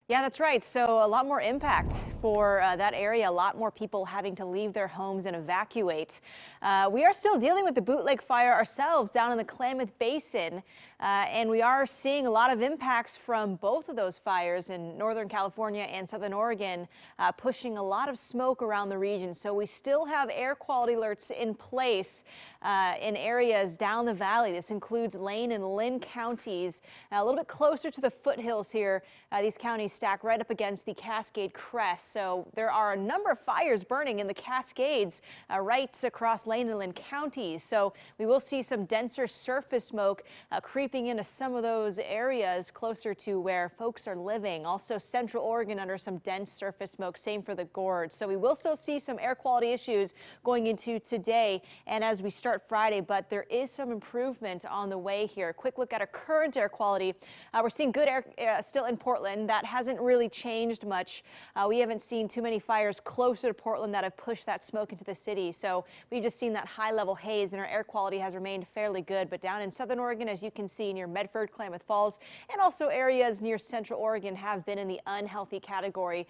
Yeah, that's right. So a lot more impact for that area, a lot more people having to leave their homes and evacuate. We are still dealing with the Bootleg fire ourselves down in the Klamath Basin, and we are seeing a lot of impacts from both of those fires in Northern California and Southern Oregon, pushing a lot of smoke around the region. So we still have air quality alerts in place in areas down the valley. This includes Lane and Lynn counties, a little bit closer to the foothills here. These counties stack right up against the Cascade Crest. So there are a number of fires burning in the Cascades right across Lane and Lynn counties. So we will see some denser surface smoke creeping into some of those areas closer to where folks are living. Also Central Oregon under some dense surface smoke, same for the Gorge. So we will still see some air quality issues going into today and as we start Friday, but there is some improvement on the way here. Quick look at our current air quality. We're seeing good air still in Portland. That hasn't really changed much. We haven't seen too many fires closer to Portland that have pushed that smoke into the city. So we've just seen that high level haze and our air quality has remained fairly good. But down in Southern Oregon, as you can see near Medford, Klamath Falls, and also areas near Central Oregon have been in the unhealthy category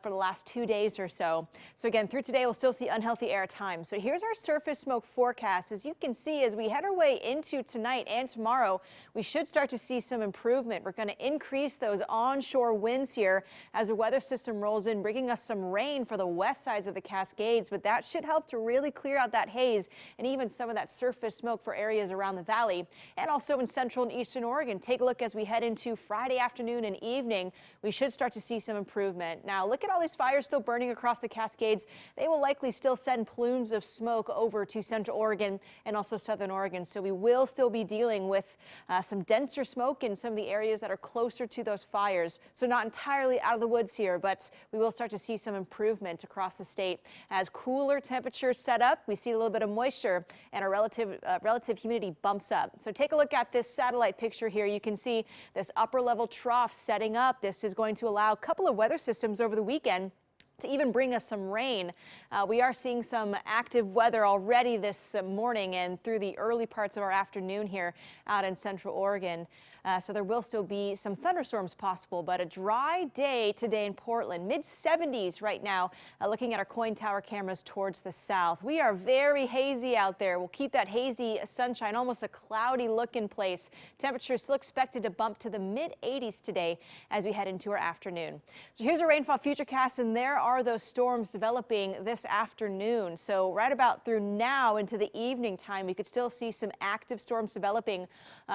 for the last 2 days or so. So again, through today, we'll still see unhealthy air times. But here's our surface smoke forecast. As you can see, as we head our way into tonight and tomorrow, we should start to see some improvement. We're going to increase those onshore winds here as a weather system rolls in, bringing us some rain for the west sides of the Cascades, but that should help to really clear out that haze and even some of that surface smoke for areas around the valley and also in central and eastern Oregon. Take a look as we head into Friday afternoon and evening. We should start to see some improvement. Now look at all these fires still burning across the Cascades. They will likely still send plumes of smoke over to Central Oregon and also Southern Oregon. So we will still be dealing with some denser smoke in some of the areas that are closer to those fires. So not entirely out of the woods here, but we will start to see some improvement across the state as cooler temperatures set up. We see a little bit of moisture and our relative humidity bumps up. So take a look at this satellite picture here. You can see this upper level trough setting up. This is going to allow a couple of weather systems over the weekend to even bring us some rain. We are seeing some active weather already this morning and through the early parts of our afternoon here out in Central Oregon. So there will still be some thunderstorms possible, but a dry day today in Portland. Mid-70s right now, looking at our KOIN tower cameras towards the south. We are very hazy out there. We'll keep that hazy sunshine, almost a cloudy look in place. Temperatures still expected to bump to the mid-80s today as we head into our afternoon. So here's a rainfall futurecast, and there are those storms developing this afternoon. So right about through now into the evening time, we could still see some active storms developing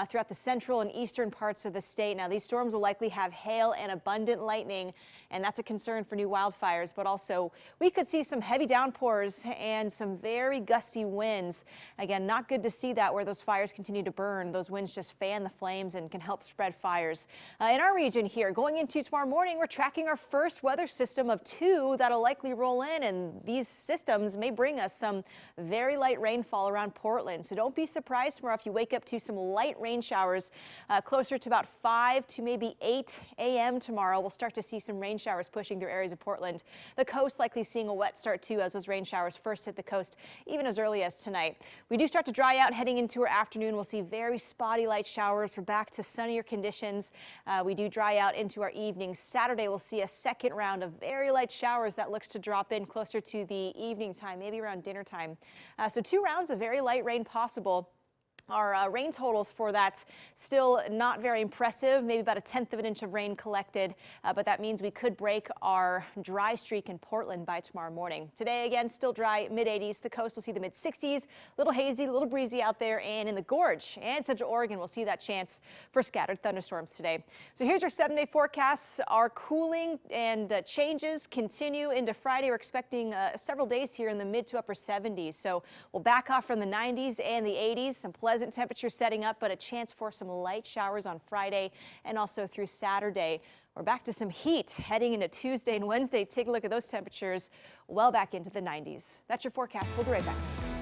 throughout the central and eastern parts of the state. Now these storms will likely have hail and abundant lightning, and that's a concern for new wildfires, but also we could see some heavy downpours and some very gusty winds. Again, not good to see that where those fires continue to burn. Those winds just fan the flames and can help spread fires. In our region here, going into tomorrow morning, we're tracking our first weather system of 2 that'll likely roll in, and these systems may bring us some very light rainfall around Portland. So don't be surprised tomorrow if you wake up to some light rain showers closer to about 5 to maybe 8 a.m. tomorrow. We'll start to see some rain showers pushing through areas of Portland. The coast likely seeing a wet start too as those rain showers first hit the coast even as early as tonight. We do start to dry out heading into our afternoon. We'll see very spotty light showers. We're back to sunnier conditions. We do dry out into our evening. Saturday we'll see a second round of very light showers that looks to drop in closer to the evening time, maybe around dinner time. So 2 rounds of very light rain possible. Our rain totals for that still not very impressive, maybe about 1/10 of an inch of rain collected, but that means we could break our dry streak in Portland by tomorrow morning. Today, again, still dry, mid-80s. The coast will see the mid-60s, a little hazy, a little breezy out there, and in the Gorge and Central Oregon, we'll see that chance for scattered thunderstorms today. So here's our 7-day forecasts. Our cooling and changes continue into Friday. We're expecting several days here in the mid to upper 70s. So we'll back off from the 90s and the 80s, some pleasant temperatures setting up, but a chance for some light showers on Friday and also through Saturday. We're back to some heat heading into Tuesday and Wednesday. Take a look at those temperatures well back into the 90s. That's your forecast. We'll be right back.